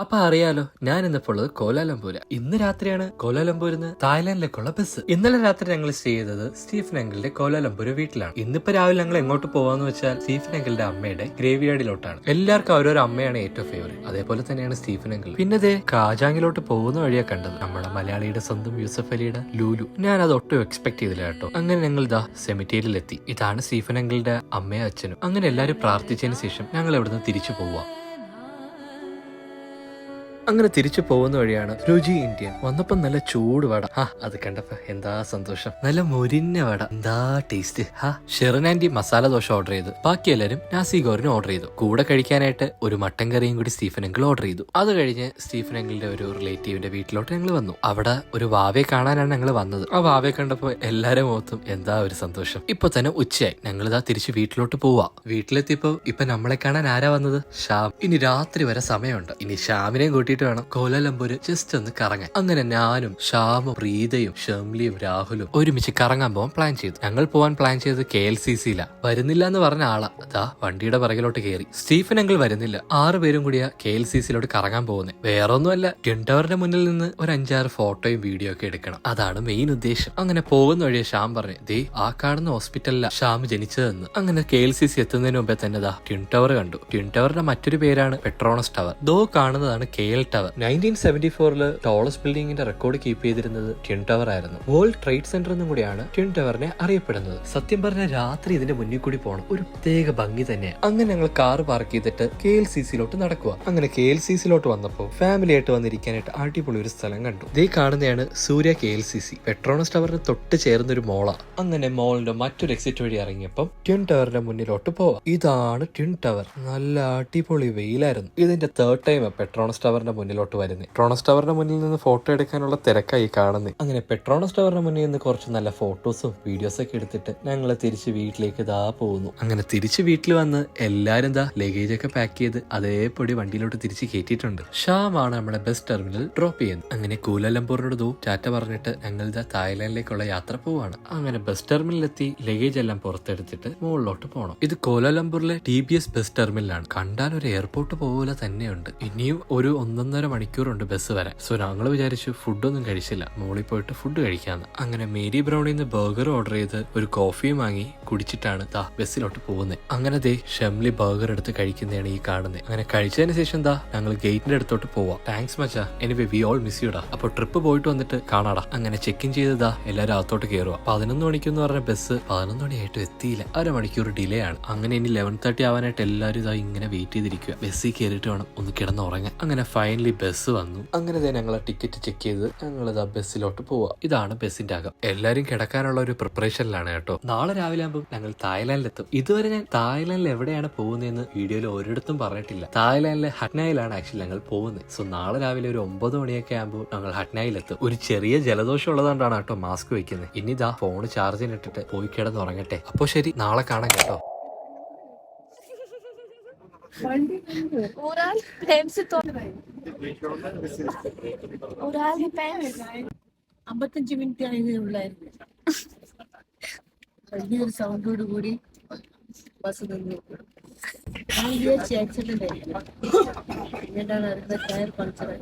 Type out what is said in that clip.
അപ്പൊ അറിയാലോ, ഞാൻ ഇന്നിപ്പോൾ ഉള്ളത് കോലാലംപൂര. ഇന്ന് രാത്രിയാണ് കോലാലംപൂരിൽ നിന്ന് തായ്ലാന്റിലേക്കുള്ള ബസ്. ഇന്നലെ രാത്രി ഞങ്ങൾ സ്റ്റേ ചെയ്തത് സ്റ്റീഫൻ അങ്കിളിന്റെ കോലാലംപൂര് വീട്ടിലാണ്. ഇന്നിപ്പോ രാവിലെ ഞങ്ങൾ എങ്ങോട്ട് പോവാന്ന് വെച്ചാൽ സ്റ്റീഫൻ അങ്കിളിന്റെ അമ്മയുടെ ഗ്രേവ് യാർഡിലോട്ടാണ്. എല്ലാവർക്കും അവരൊരു അമ്മയാണ് ഏറ്റവും ഫേവറേറ്റ്. അതേപോലെ തന്നെയാണ് സ്റ്റീഫൻ അങ്കിൾ. പിന്നെ ദേ കാജാങ്ങിലോട്ട് പോകുന്ന വഴിയാ കണ്ടത് നമ്മുടെ മലയാളിയുടെ സ്വന്തം യൂസഫ് അലിയുടെ ലൂലു. ഞാൻ അത് ഒട്ടും എക്സ്പെക്ട് ചെയ്തില്ല കേട്ടോ. അങ്ങനെ ഞങ്ങൾ ദാ സെമിറ്റേരിയിൽ എത്തി. ഇതാണ് സ്റ്റീഫൻ അങ്കിളിന്റെ അമ്മയും അച്ഛനും. അങ്ങനെ എല്ലാവരും പ്രാർത്ഥിച്ചതിന് ശേഷം ഞങ്ങൾ ഇവിടുന്ന് തിരിച്ചു പോവാ. അങ്ങനെ തിരിച്ചു പോകുന്ന വഴിയാണ് രുചി ഇന്ത്യൻ. വന്നപ്പോ നല്ല ചൂട് വട. അത് കണ്ടപ്പോ എന്താ സന്തോഷം. നല്ല മൊരിഞ്ഞ വട, എന്താ ടേസ്റ്റ്. ഷെറിനാൻഡി മസാല ദോശ ഓർഡർ ചെയ്തു. ബാക്കി എല്ലാരും നാസി ഗോറിന് ഓർഡർ ചെയ്തു. കൂടെ കഴിക്കാനായിട്ട് ഒരു മട്ടൻ കറിയും കൂടി സ്റ്റീഫൻ അങ്കിൾ ഓർഡർ ചെയ്തു. അത് കഴിഞ്ഞ് സ്റ്റീഫൻ അങ്കിളിന്റെ ഒരു റിലേറ്റീവിന്റെ വീട്ടിലോട്ട് ഞങ്ങൾ വന്നു. അവിടെ ഒരു വാവയെ കാണാനാണ് ഞങ്ങൾ വന്നത്. ആ വാവയെ കണ്ടപ്പോ എല്ലാരും മുഖത്തും എന്താ ഒരു സന്തോഷം. ഇപ്പൊ തന്നെ ഉച്ചയായി. ഞങ്ങൾ ഇതാ തിരിച്ച് വീട്ടിലോട്ട് പോവാ. വീട്ടിലെത്തിയപ്പോ ഇപ്പൊ നമ്മളെ കാണാൻ ആരാ വന്നത്? ശ്യാം. ഇനി രാത്രി വരെ സമയമുണ്ട്. ഇനി ശ്യാമിനെയും കൂട്ടി വേണം കോലാലംപൂര് ജസ്റ്റ് ഒന്ന് കറങ്ങാൻ. അങ്ങനെ ഞാനും ശ്യാമും പ്രീതയും ഷംലിയും രാഹുലും ഒരുമിച്ച് കറങ്ങാൻ പോകാൻ പ്ലാൻ ചെയ്തു. ഞങ്ങൾ പോവാൻ പ്ലാൻ ചെയ്തത് KLCC-ലാ. വരുന്നില്ല എന്ന് പറഞ്ഞ ആളാ അതാ വണ്ടിയുടെ പിറകിലോട്ട് കയറി. സ്റ്റീഫൻ അങ്കിൾ വരുന്നില്ല. 6 പേരും കൂടിയാ KLCC-ലോട്ട് കറങ്ങാൻ പോകുന്നത്. വേറൊന്നുമല്ല, ട്വിൻ ടവറിന്റെ മുന്നിൽ നിന്ന് ഒരു 5-6 ഫോട്ടോയും വീഡിയോ ഒക്കെ എടുക്കണം. അതാണ് മെയിൻ ഉദ്ദേശം. അങ്ങനെ പോകുന്ന വഴിയെ ശ്യാം പറഞ്ഞു, ദേ ആ കാണുന്ന ഹോസ്പിറ്റലിലാ ശ്യാം ജനിച്ചതെന്ന്. അങ്ങനെ KLCC എത്തുന്നതിന് മുമ്പേ തന്നെ ദാ ട്വിൻ ടവർ കണ്ടു. ട്വിൻ ടവറിന്റെ മറ്റൊരു പേരാണ് പെട്രോണസ് ടവർ. ദോ കാണുന്നതാണ് KL ടവർ. 1974 ടോളസ്റ്റ് ബിൽഡിംഗിന്റെ റെക്കോർഡ് കീപ്പ് ചെയ്തിരുന്നത് ട്വിൻ ടവർ ആയിരുന്നു. വേൾഡ് ട്രേഡ് സെന്റർ എന്നും കൂടിയാണ് ട്വിൻ ടവറിനെ അറിയപ്പെടുന്നത്. സത്യം പറഞ്ഞ രാത്രി ഇതിന്റെ മുന്നിൽ കൂടി പോകണം, ഒരു പ്രത്യേക ഭംഗി തന്നെയാണ്. അങ്ങനെ ഞങ്ങൾ കാർ പാർക്ക് ചെയ്തിട്ട് KLCC-ലോട്ട് നടക്കുക. അങ്ങനെ KLCC-ലോട്ട് വന്നപ്പോൾ ഫാമിലി ആയിട്ട് വന്നിരിക്കാനായിട്ട് അടിപൊളി ഒരു സ്ഥലം കണ്ടു. ഇതേ കാണുന്നതാണ് സൂര്യ KLCC. പെട്രോണസ് ടവറിന് തൊട്ട് ചേർന്നൊരു മോളാ. അങ്ങനെ മോളിന്റെ മറ്റൊരു എക്സിറ്റ് വഴി ഇറങ്ങിയപ്പം ട്വിൻ ടവറിന്റെ മുന്നിലോട്ട് പോവാം. ഇതാണ് ട്വിൻ ടവർ. നല്ല അടിപൊളി വെയിലായിരുന്നു. ഇതിന്റെ 3rd ടൈം പെട്രോണസ് ടവറിന്റെ മുന്നിലോട്ട് വരുന്നത്. പെട്രോണസ് ടവറിന്റെ മുന്നിൽ നിന്ന് ഫോട്ടോ എടുക്കാനുള്ള തിരക്കായി കാണുന്നത്. അങ്ങനെ പെട്രോണസ് ടവറിന്റെ മുന്നിൽ നിന്ന് കുറച്ച് നല്ല ഫോട്ടോസും വീഡിയോസും ഒക്കെ എടുത്തിട്ട് ഞങ്ങൾ തിരിച്ച് വീട്ടിലേക്ക് ഇതാ പോകുന്നു. അങ്ങനെ തിരിച്ച് വീട്ടിൽ വന്ന് എല്ലാരും ഇതാ ലഗേജ് ഒക്കെ പാക്ക് ചെയ്ത് അതേപടി വണ്ടിയിലോട്ട് തിരിച്ച് കയറ്റിയിട്ടുണ്ട്. ശ്യാമാണ് നമ്മുടെ ബസ് ടെർമിനൽ ഡ്രോപ്പ് ചെയ്യുന്നത്. അങ്ങനെ കൂലാലംപൂരിനോട് ടാറ്റ പറഞ്ഞിട്ട് ഞങ്ങൾ ഇതാ തായ്ലാന്റിലേക്കുള്ള യാത്ര പോവാണ്. അങ്ങനെ ബസ് ടെർമിനലിലെത്തി ലഗേജ് എല്ലാം പുറത്തെടുത്തിട്ട് മുകളിലോട്ട് പോകണം. ഇത് കോലാലംപൂരിലെ TBS ബസ് ടെർമിനലാണ്. കണ്ടാൽ ഒരു എയർപോർട്ട് പോലെ തന്നെയുണ്ട്. ഇനിയും ഒരു 1.5 മണിക്കൂറുണ്ട് ബസ് വരാൻ. സോ ഞങ്ങൾ വിചാരിച്ചു ഫുഡൊന്നും കഴിച്ചില്ല, മുകളിൽ പോയിട്ട് ഫുഡ് കഴിക്കാന്ന്. അങ്ങനെ മേരി ബ്രൗണിന്ന് ബർഗർ ഓർഡർ ചെയ്ത് ഒരു കോഫിയും വാങ്ങി കുടിച്ചിട്ടാണ് ദാ ബസ്സിലോട്ട് പോകുന്നത്. അങ്ങനെ ദേ ഷംലി ബർഗർ എടുത്ത് കഴിക്കുന്നതാണ് ഈ കാണുന്നത്. അങ്ങനെ കഴിച്ചതിന് ശേഷം ദാ ഞങ്ങൾ ഗേറ്റിന്റെ അടുത്തോട്ട് പോവാം. താങ്ക്സ് മച്ചാ, എനിവേ വി ഓൾ മിസ് യുടാ. അപ്പൊ ട്രിപ്പ് പോയിട്ട് വന്നിട്ട് കാണാടാ. അങ്ങനെ ചെക്ക് ഇൻ ചെയ്തതാ എല്ലാരും അകത്തോട്ട് കയറുക. 11 മണിക്കെന്ന് പറഞ്ഞ ബസ് 11 മണിയായിട്ടും എത്തിയില്ല. 1/2 മണിക്കൂർ ഡിലേ ആണ്. അങ്ങനെ ഇനി 11:30 ആവാനായിട്ട് എല്ലാവരും ഇതാ ഇങ്ങനെ വെയിറ്റ് ചെയ്തിരിക്കുക. ബസ്സിൽ കയറിയിട്ട് വേണം ഒന്ന് കിടന്നുറങ്ങാൻ. അങ്ങനെ ഫൈനലി ബസ് വന്നു. അങ്ങനെ ഞങ്ങളെ ടിക്കറ്റ് ചെക്ക് ചെയ്ത് ഞങ്ങൾ ഇതാ ബസ്സിലോട്ട് പോവാ. ഇതാണ് ബസ്സിന്റെ അകം. എല്ലാരും കിടക്കാനുള്ള ഒരു പ്രിപ്പറേഷനിലാണ് കേട്ടോ. നാളെ രാവിലെ ആകുമ്പോൾ ഞങ്ങൾ തായ്ലാന്റിലെത്തും. ഇതുവരെ ഞാൻ തായ്ലാന്റിൽ എവിടെയാണ് പോകുന്നതെന്ന് വീഡിയോയിൽ ഒരിടത്തും പറഞ്ഞിട്ടില്ല. തായ്ലാന്റിലെ ഹട്നായിലാണ് ആക്ച്വലി ഞങ്ങൾ പോകുന്നത്. സോ നാളെ രാവിലെ ഒരു 9 മണിയൊക്കെ ആകുമ്പോൾ ഞങ്ങൾ ഹട്നായിലെത്തും. ഒരു ചെറിയ ജലദോഷം ഉള്ളതുകൊണ്ടാണ് കേട്ടോ മാസ്ക് വെക്കുന്നത്. ഇനി ഇതാ ഫോൺ ചാർജിനിട്ടിട്ട് പോയി കിടന്നുറങ്ങട്ടെ. അപ്പൊ ശരി, നാളെ കാണാം കേട്ടോ. Oral प्रेम से तो oral प्रेम 55 മിനിറ്റ് ആയതേ ഉള്ളായിരുന്നു. വലിയൊരു സൗണ്ടോട് കൂടി ബസ് നിന്ന് ആക്സിഡന്റ് ആയിരുന്നു. എന്നിട്ടാണ് ടയർ പഞ്ചറായി.